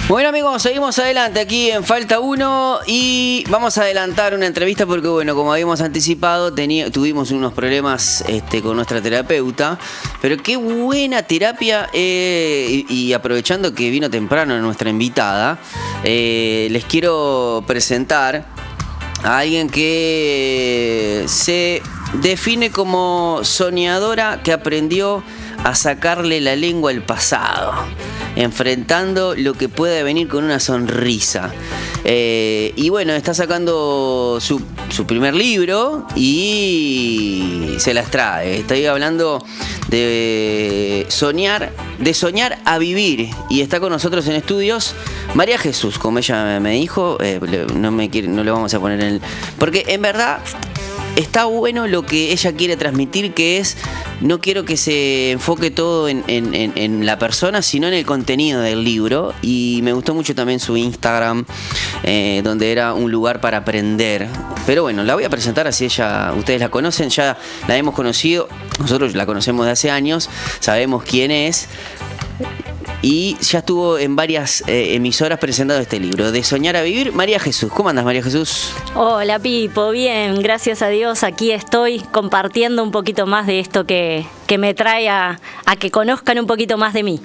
Bueno, amigos, seguimos adelante aquí en Falta 1 y vamos a adelantar una entrevista porque, bueno, como habíamos anticipado, tuvimos unos problemas con nuestra terapeuta, pero qué buena terapia y aprovechando que vino temprano nuestra invitada, les quiero presentar a alguien que se define como soñadora que aprendió a sacarle la lengua al pasado, enfrentando lo que puede venir con una sonrisa. Y bueno, está sacando su primer libro y se las trae. Estoy hablando de soñar a vivir. Y está con nosotros en estudios María Jesús, como ella me dijo. No le vamos a poner en el... Porque en verdad está bueno lo que ella quiere transmitir, que es: no quiero que se enfoque todo en la persona, sino en el contenido del libro. Y me gustó mucho también su Instagram, donde era un lugar para aprender. Pero bueno, la voy a presentar así ustedes la conocen, ya la hemos conocido, nosotros la conocemos de hace años, sabemos quién es. Y ya estuvo en varias emisoras presentando este libro, De Soñar a Vivir. María Jesús, ¿cómo andas, María Jesús? Hola, Pipo, bien, gracias a Dios. Aquí estoy compartiendo un poquito más de esto que me trae a que conozcan un poquito más de mí.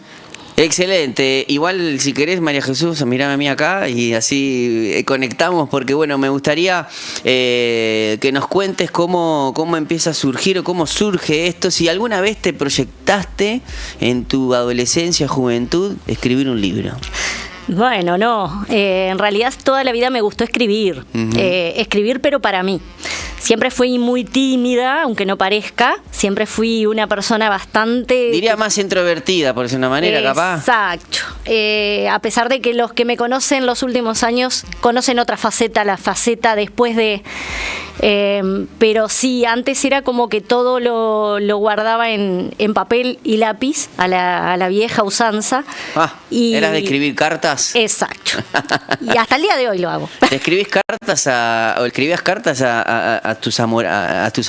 Excelente. Igual, si querés, María Jesús, mirame a mí acá y así conectamos, porque bueno, me gustaría que nos cuentes cómo empieza a surgir o cómo surge esto. Si alguna vez te proyectaste en tu adolescencia, juventud, escribir un libro. Bueno, no. En realidad toda la vida me gustó escribir. Escribir, pero para mí. Siempre fui muy tímida, aunque no parezca. Siempre fui una persona bastante... Diría más introvertida, por decir una manera, capaz. Exacto. A pesar de que los que me conocen los últimos años conocen otra faceta, la faceta después de... pero sí, antes era como que todo lo guardaba en papel y lápiz, a la vieja usanza. ¿Eras de escribir cartas? Exacto. Y hasta el día de hoy lo hago. ¿Te escribís cartas o escribías cartas a tus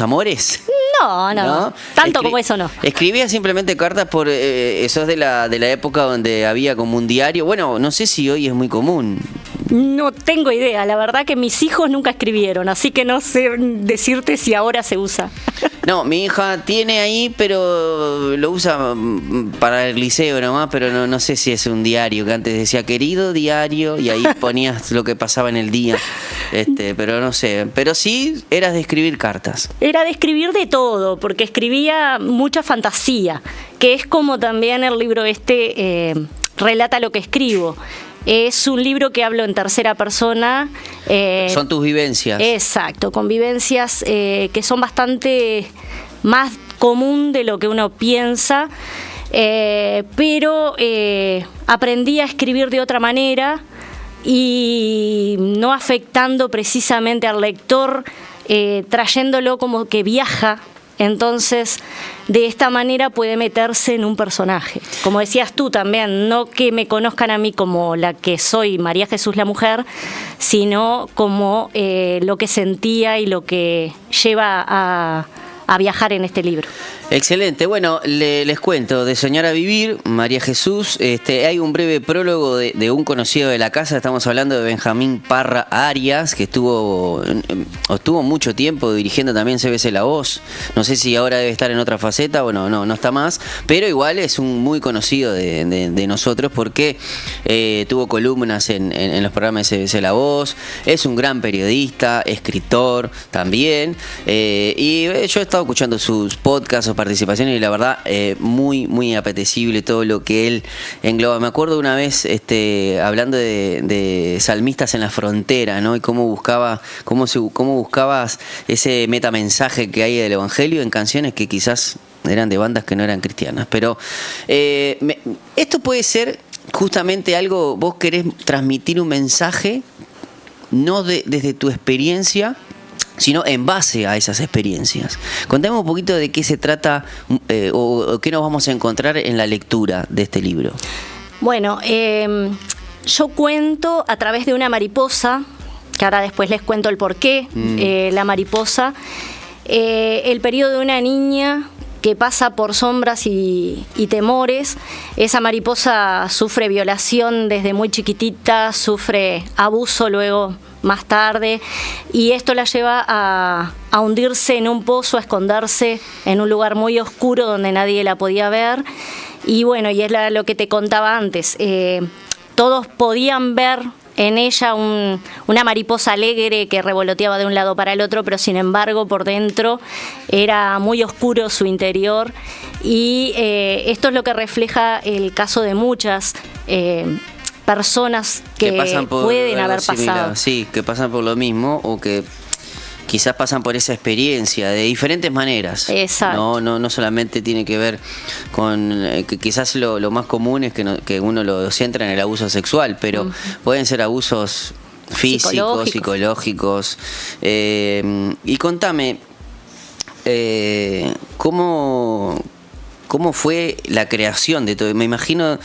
amores? No. Tanto como eso no. ¿Escribías simplemente cartas sos de la época donde había como un diario? Bueno, no sé si hoy es muy común. No tengo idea, la verdad que mis hijos nunca escribieron, así que no sé decirte si ahora se usa. No, mi hija tiene ahí, pero lo usa para el liceo nomás, pero no sé si es un diario, que antes decía querido diario, y ahí ponías lo que pasaba en el día, pero no sé, pero sí eras de escribir cartas. Era de escribir de todo, porque escribía mucha fantasía, que es como también el libro relata lo que escribo. Es un libro que hablo en tercera persona. Son tus vivencias. Exacto, con vivencias que son bastante más común de lo que uno piensa, pero aprendí a escribir de otra manera y no afectando precisamente al lector, trayéndolo como que viaja. Entonces, de esta manera puede meterse en un personaje. Como decías tú también, no que me conozcan a mí como la que soy, María Jesús la mujer, sino como lo que sentía y lo que lleva a viajar en este libro. Excelente. Bueno, les cuento, De Soñar a Vivir, María Jesús. Hay un breve prólogo de un conocido de la casa. Estamos hablando de Benjamín Parra Arias, que estuvo mucho tiempo dirigiendo también CBC La Voz. No sé si ahora debe estar en otra faceta. Bueno, no está más. Pero igual es un muy conocido de nosotros porque tuvo columnas en los programas de CBC La Voz. Es un gran periodista, escritor también. Y yo he estado escuchando sus podcasts o participaciones y la verdad muy muy apetecible todo lo que él engloba. Me acuerdo una vez hablando de salmistas en la frontera, ¿no? Y cómo buscabas ese metamensaje que hay del evangelio en canciones que quizás eran de bandas que no eran cristianas. Pero esto puede ser justamente algo, vos querés transmitir un mensaje no desde tu experiencia, sino en base a esas experiencias. Contame un poquito de qué se trata o qué nos vamos a encontrar en la lectura de este libro. Bueno, yo cuento a través de una mariposa, que ahora después les cuento el porqué. La mariposa, el periodo de una niña que pasa por sombras y temores. Esa mariposa sufre violación desde muy chiquitita, sufre abuso luego más tarde, y esto la lleva a hundirse en un pozo, a esconderse en un lugar muy oscuro donde nadie la podía ver. Y bueno, y es lo que te contaba antes, todos podían ver en ella una mariposa alegre que revoloteaba de un lado para el otro, pero sin embargo por dentro era muy oscuro su interior, y esto es lo que refleja el caso de muchas personas que pueden haber pasado. Sí, que pasan por lo mismo, o que quizás pasan por esa experiencia de diferentes maneras. Exacto. No solamente tiene que ver con que quizás lo más común es que uno lo centra en el abuso sexual, pero pueden ser abusos físicos, psicológicos. Y contame, ¿cómo fue la creación de todo? Me imagino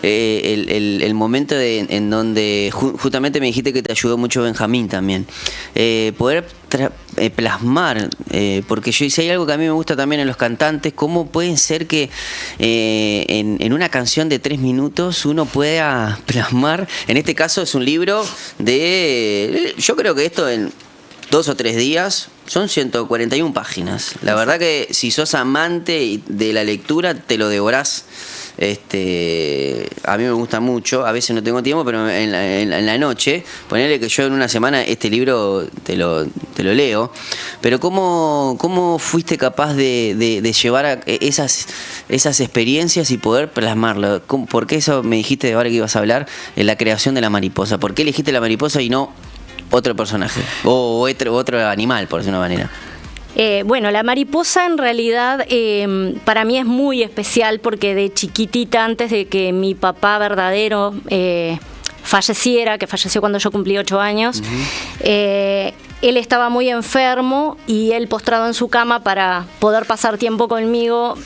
el momento en donde justamente me dijiste que te ayudó mucho Benjamín también, poder plasmar, porque si hay algo que a mí me gusta también en los cantantes, cómo pueden ser que en una canción de 3 minutos uno pueda plasmar. En este caso es un libro yo creo que esto en 2 o 3 días son 141 páginas. La verdad que si sos amante de la lectura te lo devorás. A mí me gusta mucho, a veces no tengo tiempo, pero en la noche, ponerle que yo en una semana este libro te lo leo. Pero ¿cómo fuiste capaz de llevar a esas experiencias y poder plasmarlo? ¿Por qué eso me dijiste ahora que ibas a hablar, la creación de la mariposa? ¿Por qué elegiste la mariposa y no otro personaje o otro animal, por decir una manera? Bueno, la mariposa en realidad para mí es muy especial, porque de chiquitita, antes de que mi papá verdadero falleciera, que falleció cuando yo cumplí 8 años, él estaba muy enfermo, y él, postrado en su cama para poder pasar tiempo conmigo,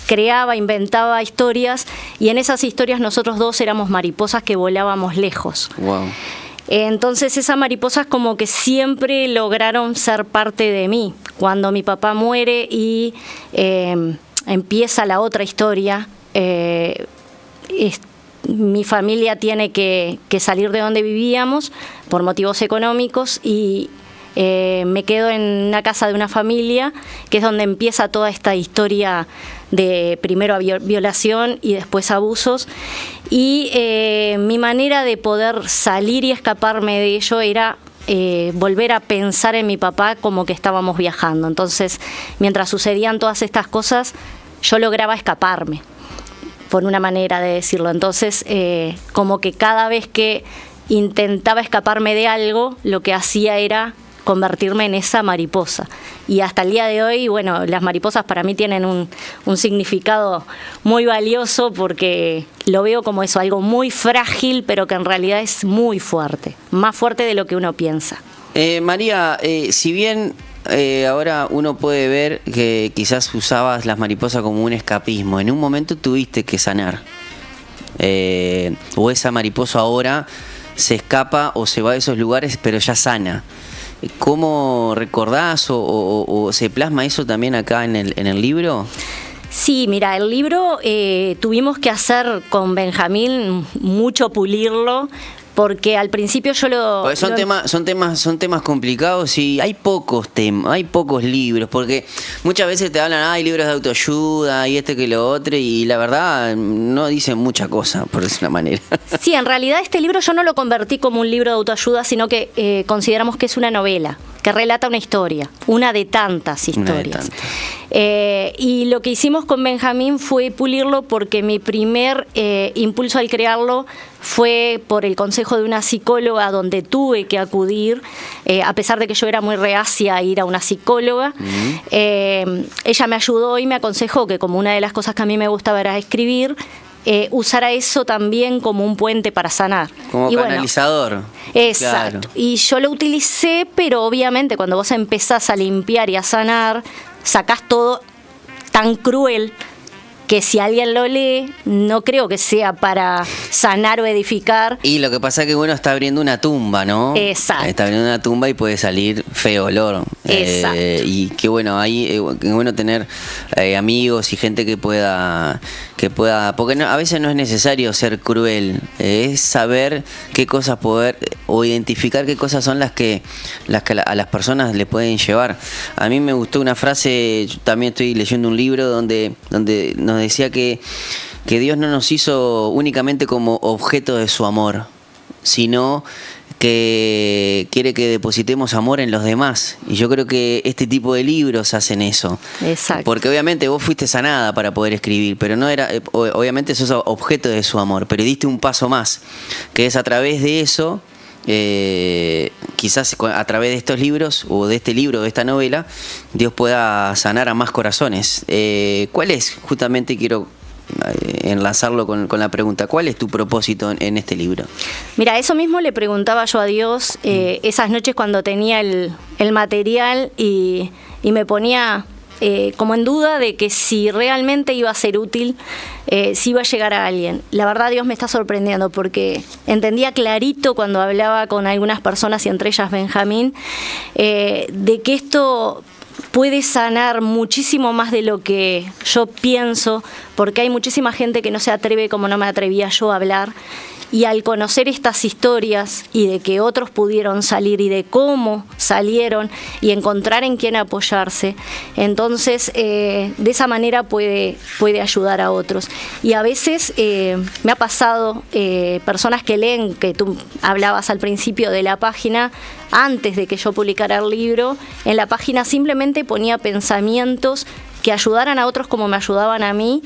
creaba, inventaba historias, y en esas historias nosotros dos éramos mariposas que volábamos lejos. Wow. Entonces esas mariposas como que siempre lograron ser parte de mí. Cuando mi papá muere y empieza la otra historia, mi familia tiene que salir de donde vivíamos por motivos económicos, y me quedo en una casa de una familia, que es donde empieza toda esta historia de primero violación y después abusos. Y mi manera de poder salir y escaparme de ello era volver a pensar en mi papá como que estábamos viajando. Entonces, mientras sucedían todas estas cosas, yo lograba escaparme, por una manera de decirlo. Entonces, como que cada vez que intentaba escaparme de algo, lo que hacía era convertirme en esa mariposa. Y hasta el día de hoy, bueno, las mariposas para mí tienen un significado muy valioso, porque lo veo como eso, algo muy frágil, pero que en realidad es muy fuerte, más fuerte de lo que uno piensa. María, si bien ahora uno puede ver que quizás usabas las mariposas como un escapismo, en un momento tuviste que sanar, o esa mariposa ahora se escapa o se va de esos lugares, pero ya sana. ¿Cómo recordás o se plasma eso también acá en el libro? Sí, mira, el libro tuvimos que hacer con Benjamín mucho pulirlo, porque al principio yo porque son temas complicados, y hay pocos libros, porque muchas veces te hablan, hay libros de autoayuda y que lo otro, y la verdad no dicen mucha cosa, por decir una manera. Sí, en realidad este libro yo no lo convertí como un libro de autoayuda, sino que consideramos que es una novela que relata una historia, una de tantas historias. Y lo que hicimos con Benjamín fue pulirlo, porque mi primer impulso al crearlo fue por el consejo de una psicóloga, donde tuve que acudir, a pesar de que yo era muy reacia a ir a una psicóloga. Ella me ayudó y me aconsejó que, como una de las cosas que a mí me gustaba era escribir, usara eso también como un puente para sanar. Como canalizador. Bueno, exacto. Claro. Y yo lo utilicé, pero obviamente cuando vos empezás a limpiar y a sanar, sacás todo tan cruel que si alguien lo lee, no creo que sea para sanar o edificar. Y lo que pasa es que uno está abriendo una tumba, ¿no? Exacto. Está abriendo una tumba y puede salir feo olor. Exacto. Y qué bueno, ahí qué bueno tener amigos y gente que pueda, porque a veces no es necesario ser cruel, es saber qué cosas poder o identificar qué cosas son las que a las personas le pueden llevar. A mí me gustó una frase, yo también estoy leyendo un libro donde nos decía que Dios no nos hizo únicamente como objeto de su amor, sino que quiere que depositemos amor en los demás. Y yo creo que este tipo de libros hacen eso. Exacto. Porque obviamente vos fuiste sanada para poder escribir, pero no era, obviamente sos objeto de su amor, pero diste un paso más, que es a través de eso, quizás a través de estos libros, o de este libro, de esta novela, Dios pueda sanar a más corazones. ¿Cuál es, justamente quiero enlazarlo con la pregunta, cuál es tu propósito en este libro? Mira, eso mismo le preguntaba yo a Dios esas noches cuando tenía el material y me ponía como en duda de que si realmente iba a ser útil, si iba a llegar a alguien. La verdad, Dios me está sorprendiendo porque entendía clarito cuando hablaba con algunas personas, y entre ellas Benjamín, de que esto puede sanar muchísimo más de lo que yo pienso, porque hay muchísima gente que no se atreve como no me atrevía yo a hablar. Y al conocer estas historias y de que otros pudieron salir y de cómo salieron y encontrar en quién apoyarse, entonces de esa manera puede ayudar a otros. Y a veces me ha pasado personas que leen, que tú hablabas al principio de la página, antes de que yo publicara el libro, en la página simplemente ponía pensamientos que ayudaran a otros como me ayudaban a mí,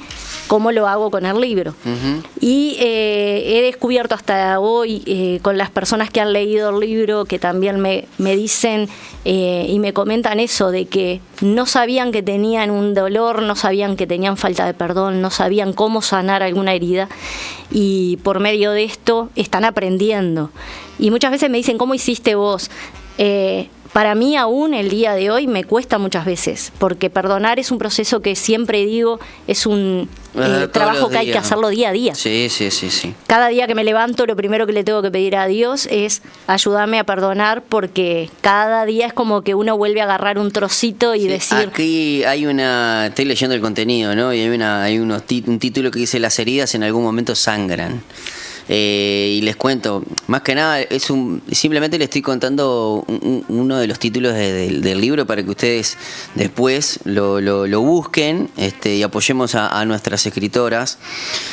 como lo hago con el libro. Uh-huh. Y he descubierto hasta hoy, con las personas que han leído el libro, que también me dicen y me comentan eso, de que no sabían que tenían un dolor, no sabían que tenían falta de perdón, no sabían cómo sanar alguna herida, y por medio de esto están aprendiendo. Y muchas veces me dicen, ¿cómo hiciste vos? Para mí aún el día de hoy me cuesta muchas veces, porque perdonar es un proceso que siempre digo, es un trabajo que hay que hacerlo día a día. Sí. Cada día que me levanto, lo primero que le tengo que pedir a Dios es ayúdame a perdonar, porque cada día es como que uno vuelve a agarrar un trocito y decir... Aquí estoy leyendo el contenido, ¿no? Y hay un título que dice: las heridas en algún momento sangran. Y les cuento, más que nada simplemente les estoy contando uno de los títulos del libro para que ustedes después lo busquen, y apoyemos a nuestras escritoras.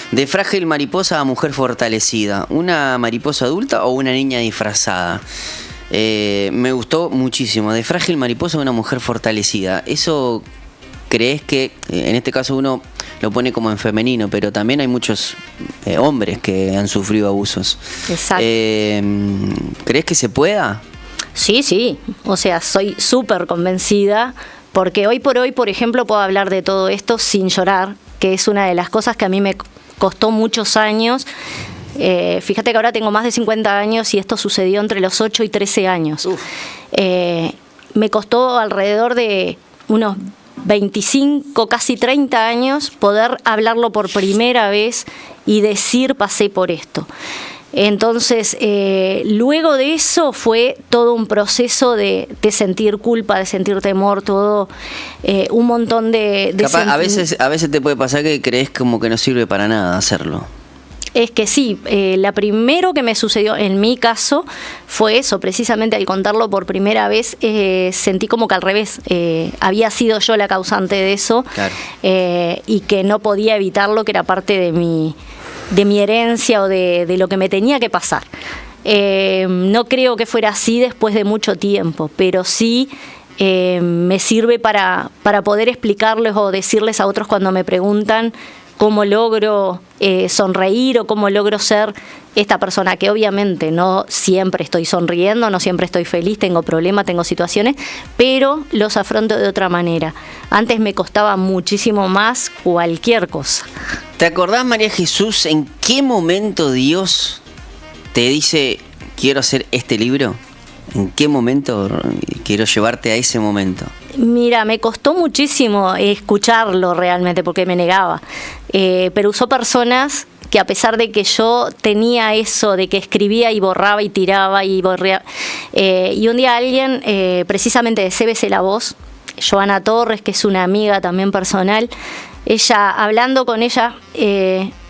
De frágil mariposa a mujer fortalecida, ¿una mariposa adulta o una niña disfrazada? Me gustó muchísimo. De frágil mariposa a una mujer fortalecida. Eso, ¿crees que en este caso uno lo pone como en femenino, pero también hay muchos hombres que han sufrido abusos? Exacto. ¿Crees que se pueda? Sí, o sea, soy súper convencida, porque hoy por hoy, por ejemplo, puedo hablar de todo esto sin llorar, que es una de las cosas que a mí me costó muchos años. Fíjate que ahora tengo más de 50 años y esto sucedió entre los 8 y 13 años. Me costó alrededor de unos 25, casi 30 años poder hablarlo por primera vez y decir pasé por esto. Entonces, luego de eso fue todo un proceso de sentir culpa, de sentir temor, todo un montón de capaz, a veces te puede pasar que crees como que no sirve para nada hacerlo. Es que sí, la primero que me sucedió en mi caso fue eso, precisamente al contarlo por primera vez, sentí como que al revés, había sido yo la causante de eso. Claro. Y que no podía evitarlo, que era parte de mi herencia o de lo que me tenía que pasar. No creo que fuera así después de mucho tiempo, pero sí me sirve para poder explicarles o decirles a otros cuando me preguntan cómo logro sonreír o cómo logro ser esta persona, que obviamente no siempre estoy sonriendo, no siempre estoy feliz, tengo problemas, tengo situaciones, pero los afronto de otra manera. Antes me costaba muchísimo más cualquier cosa. ¿Te acordás, María Jesús, en qué momento Dios te dice quiero hacer este libro? ¿En qué momento? quiero llevarte a ese momento. Mira, me costó muchísimo escucharlo realmente porque me negaba, pero usó personas que a pesar de que yo tenía eso de que escribía y borraba y tiraba y borraba, y un día alguien, precisamente de CBC La Voz, Joana Torres, que es una amiga también personal, ella, hablando con ella,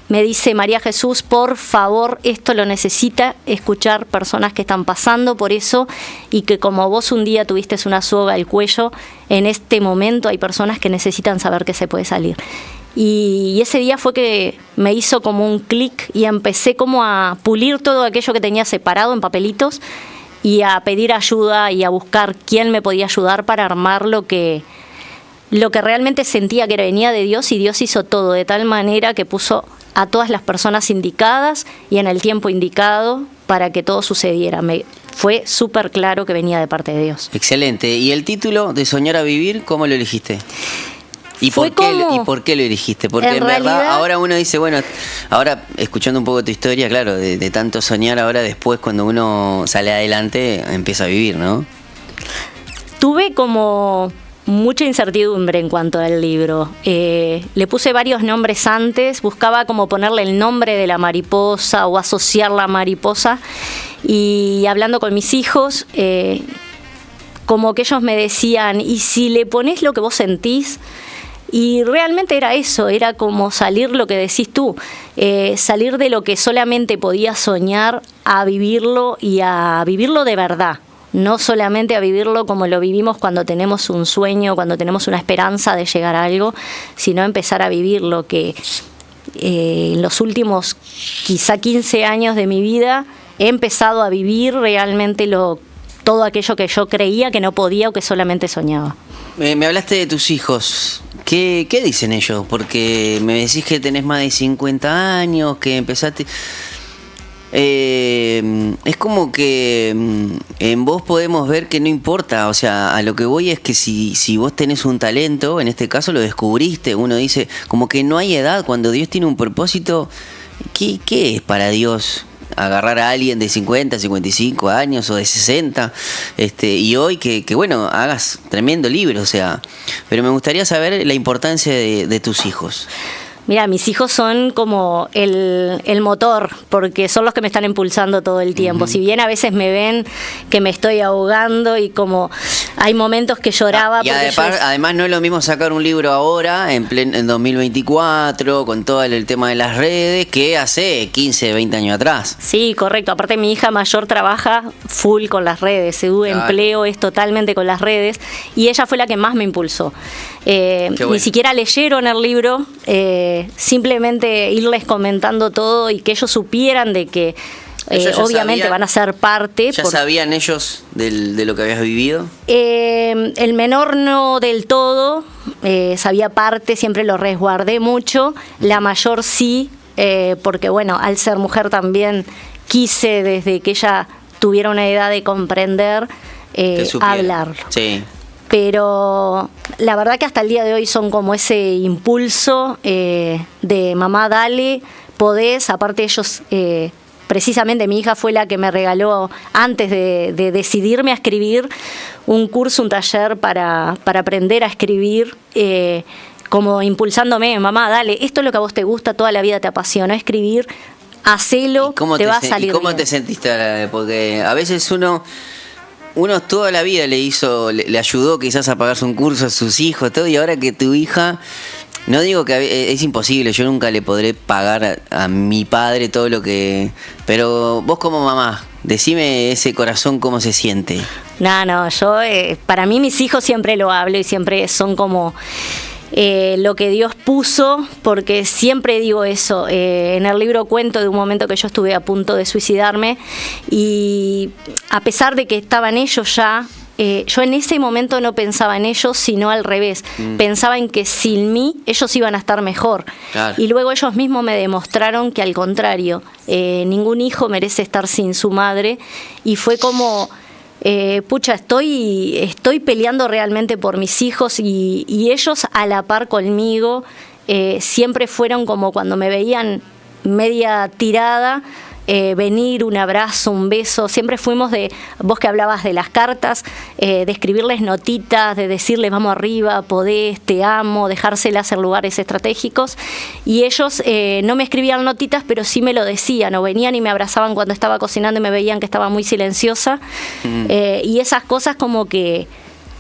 me dice: María Jesús, por favor, esto lo necesita escuchar personas que están pasando por eso y que como vos un día tuviste una soga al cuello, en este momento hay personas que necesitan saber que se puede salir. Y ese día fue que me hizo como un clic y empecé como a pulir todo aquello que tenía separado en papelitos y a pedir ayuda y a buscar quién me podía ayudar para armar lo que realmente sentía que venía de Dios, y Dios hizo todo de tal manera que puso a todas las personas indicadas y en el tiempo indicado para que todo sucediera. Fue súper claro que venía de parte de Dios. Excelente. ¿Y el título de Soñar a Vivir, cómo lo elegiste? ¿Y por qué lo elegiste? Porque en verdad ahora uno dice, bueno, ahora escuchando un poco tu historia, claro, de tanto soñar, ahora después cuando uno sale adelante empieza a vivir, ¿no? Tuve como mucha incertidumbre en cuanto al libro. Le puse varios nombres antes, buscaba como ponerle el nombre de la mariposa o asociar la mariposa, y hablando con mis hijos, como que ellos me decían, ¿y si le pones lo que vos sentís? Y realmente era eso, era como salir lo que decís tú, salir de lo que solamente podía soñar a vivirlo, y a vivirlo de verdad. No solamente a vivirlo como lo vivimos cuando tenemos un sueño, cuando tenemos una esperanza de llegar a algo, sino empezar a vivir lo que en los últimos quizá 15 años de mi vida he empezado a vivir realmente todo aquello que yo creía que no podía o que solamente soñaba. Me hablaste de tus hijos. ¿Qué dicen ellos? Porque me decís que tenés más de 50 años, que empezaste... es como que en vos podemos ver que no importa, o sea, a lo que voy es que si vos tenés un talento, en este caso lo descubriste, uno dice, como que no hay edad, cuando Dios tiene un propósito, ¿qué es para Dios? Agarrar a alguien de 50, 55 años o de 60, y hoy que bueno, hagas tremendo libro, o sea, pero me gustaría saber la importancia de tus hijos. Mira, mis hijos son como el motor, porque son los que me están impulsando todo el tiempo. Si bien a veces me ven que me estoy ahogando y como hay momentos que lloraba. Y además no es lo mismo sacar un libro ahora, en 2024, con todo el tema de las redes, que hace 15, 20 años atrás. Sí, correcto. Aparte mi hija mayor trabaja full con las redes, su empleo es totalmente con las redes, y ella fue la que más me impulsó. Bueno. Ni siquiera leyeron el libro, simplemente irles comentando todo y que ellos supieran de que obviamente van a ser parte. ¿Ya sabían ellos de lo que habías vivido? El menor no del todo, sabía parte, siempre lo resguardé mucho. La mayor sí, porque bueno, al ser mujer también quise desde que ella tuviera una edad de comprender, hablarlo. Sí. Pero la verdad que hasta el día de hoy son como ese impulso de mamá, dale, podés. Aparte ellos, precisamente mi hija fue la que me regaló, antes de decidirme a escribir, un curso, un taller para aprender a escribir, como impulsándome, mamá, dale, esto es lo que a vos te gusta, toda la vida te apasiona escribir, hacelo, te va a salir bien. ¿Y cómo te sentiste? Porque a veces uno toda la vida le ayudó quizás a pagarse un curso a sus hijos, todo, y ahora que tu hija, no digo que es imposible, yo nunca le podré pagar a mi padre todo lo que... Pero vos como mamá, decime ese corazón cómo se siente. No, yo, para mí mis hijos siempre lo hablo y siempre son como... lo que Dios puso, porque siempre digo eso. En el libro cuento de un momento que yo estuve a punto de suicidarme, y a pesar de que estaban ellos ya, yo en ese momento no pensaba en ellos, sino al revés. Pensaba en que sin mí ellos iban a estar mejor. Claro. Y luego ellos mismos me demostraron que al contrario, ningún hijo merece estar sin su madre, y fue como... estoy peleando realmente por mis hijos, y ellos a la par conmigo siempre fueron como cuando me veían media tirada, venir, un abrazo, un beso. Siempre fuimos de, vos que hablabas de las cartas, de escribirles notitas, de decirles vamos arriba, podés, te amo, dejárselas en lugares estratégicos. Y ellos no me escribían notitas, pero sí me lo decían, o venían y me abrazaban cuando estaba cocinando y me veían que estaba muy silenciosa. Y esas cosas como que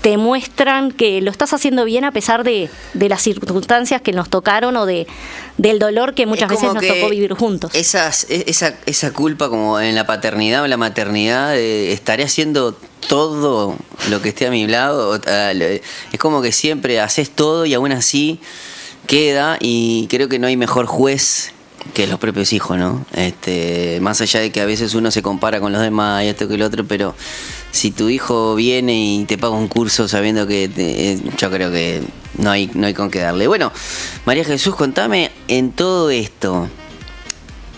te muestran que lo estás haciendo bien a pesar de las circunstancias que nos tocaron o del dolor que muchas veces nos tocó vivir juntos. Esa culpa como en la paternidad o en la maternidad, estaré haciendo todo lo que esté a mi lado. Es como que siempre haces todo y aún así queda, y creo que no hay mejor juez que los propios hijos, ¿no? Más allá de que a veces uno se compara con los demás y esto que el otro, pero si tu hijo viene y te paga un curso sabiendo que yo creo que no hay con qué darle. Bueno, María Jesús, contame, en todo esto,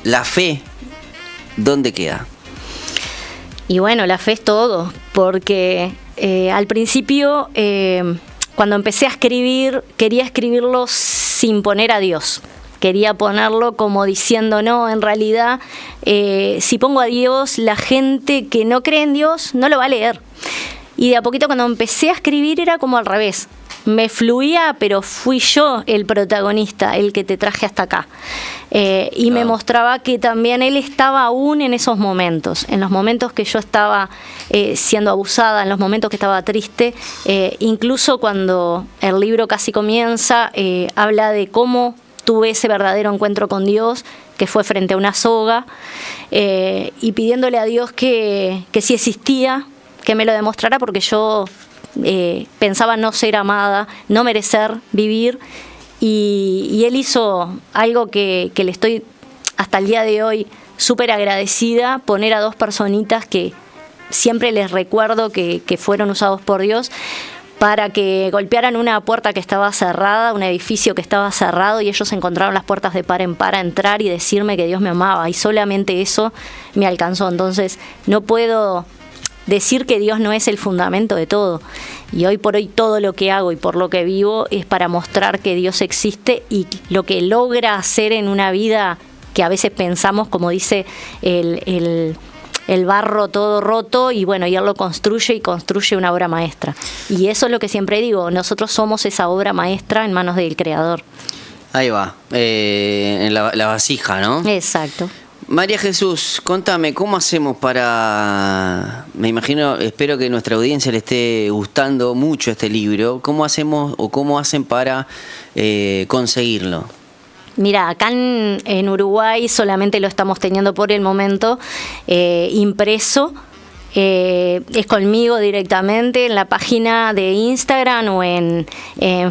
la fe, ¿dónde queda? Y bueno, la fe es todo, porque al principio, cuando empecé a escribir, quería escribirlo sin poner a Dios. Quería ponerlo como diciendo, no, en realidad, si pongo a Dios, la gente que no cree en Dios no lo va a leer. Y de a poquito cuando empecé a escribir era como al revés. Me fluía, pero fui yo el protagonista, el que te traje hasta acá. Y me mostraba que también él estaba aún en esos momentos, en los momentos que yo estaba siendo abusada, en los momentos que estaba triste. Incluso cuando el libro casi comienza, habla de cómo tuve ese verdadero encuentro con Dios, que fue frente a una soga, y pidiéndole a Dios que si existía, que me lo demostrara, porque yo pensaba no ser amada, no merecer vivir, y Él hizo algo que le estoy hasta el día de hoy súper agradecida, poner a dos personitas que siempre les recuerdo que fueron usados por Dios, para que golpearan una puerta que estaba cerrada, un edificio que estaba cerrado, y ellos encontraron las puertas de par en par a entrar y decirme que Dios me amaba, y solamente eso me alcanzó. Entonces no puedo decir que Dios no es el fundamento de todo, y hoy por hoy todo lo que hago y por lo que vivo es para mostrar que Dios existe, y lo que logra hacer en una vida que a veces pensamos, como dice el barro todo roto, y bueno, y Él lo construye y construye una obra maestra. Y eso es lo que siempre digo, nosotros somos esa obra maestra en manos del Creador. Ahí va, en la vasija, ¿no? Exacto. María Jesús, contame, ¿cómo hacemos para...? Me imagino, espero que a nuestra audiencia le esté gustando mucho este libro. ¿Cómo hacemos o cómo hacen para conseguirlo? Mira, acá en Uruguay solamente lo estamos teniendo por el momento impreso. Es conmigo directamente en la página de Instagram o en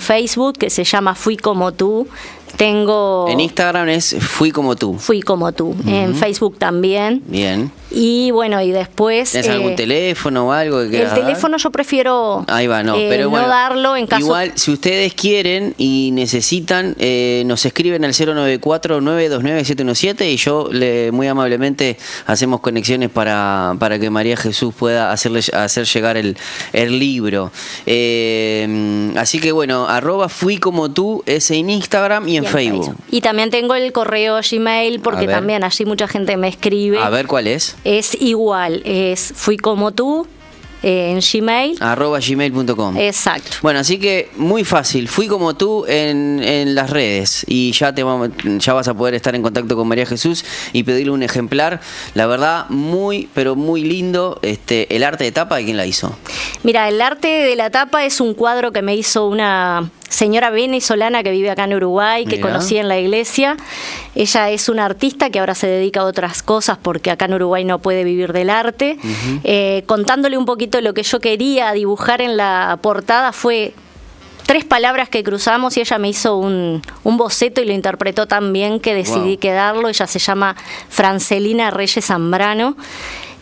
Facebook, que se llama Fui Como Tú. Tengo... En Instagram es Fui Como Tú. Fui Como Tú. En Facebook también. Bien. Y bueno, y después... ¿Tienes algún teléfono o algo que quieras dar? El teléfono yo prefiero ahí va, no, pero bueno, no darlo en caso... Igual, si ustedes quieren y necesitan, nos escriben al 094-929-717 y yo muy amablemente hacemos conexiones para que María Jesús pueda hacer llegar el libro. Así que bueno, @Fui Como Tú es en Instagram y en Facebook. Y también tengo el correo Gmail, porque también allí mucha gente me escribe. A ver, ¿cuál es? Es igual, es Fui Como Tú en Gmail. @gmail.com. Exacto. Bueno, así que muy fácil, Fui Como Tú en las redes, y ya vas a poder estar en contacto con María Jesús y pedirle un ejemplar. La verdad, muy, pero muy lindo. El arte de tapa, ¿de quién la hizo? Mira, el arte de la tapa es un cuadro que me hizo una señora venezolana que vive acá en Uruguay, que conocí en la iglesia. Ella es una artista que ahora se dedica a otras cosas porque acá en Uruguay no puede vivir del arte. Contándole un poquito lo que yo quería dibujar en la portada, fue 3 palabras que cruzamos y ella me hizo un boceto y lo interpretó tan bien que decidí quedarlo. Ella se llama Francelina Reyes Zambrano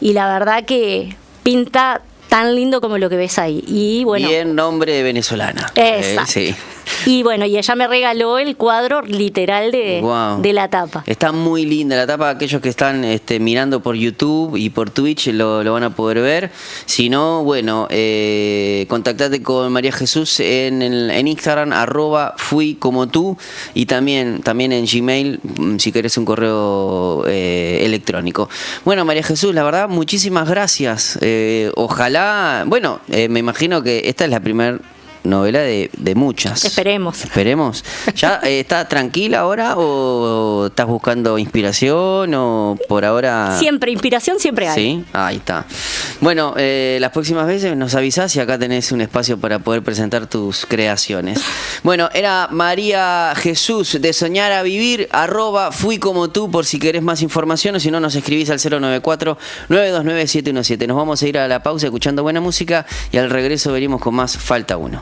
y la verdad que pinta tan lindo como lo que ves ahí. Y bueno, bien nombre de venezolana. Exacto. Sí. Y bueno, y ella me regaló el cuadro literal Wow. de la tapa. Está muy linda la tapa. Aquellos que están mirando por YouTube y por Twitch lo van a poder ver. Si no, bueno, contactate con María Jesús en Instagram, @fuicomotu, y también en Gmail, si querés un correo electrónico. Bueno, María Jesús, la verdad, muchísimas gracias. Ojalá, bueno, me imagino que esta es la primera novela de muchas. Esperemos. Esperemos. ¿Ya estás tranquila ahora o estás buscando inspiración o por ahora? Siempre, inspiración siempre hay. Sí, ahí está. Bueno, las próximas veces nos avisás y acá tenés un espacio para poder presentar tus creaciones. Bueno, era María Jesús de Soñar a Vivir, @fuicomotu, por si querés más información, o si no nos escribís al 094-929-717. Nos vamos a ir a la pausa escuchando buena música y al regreso venimos con más Falta Uno.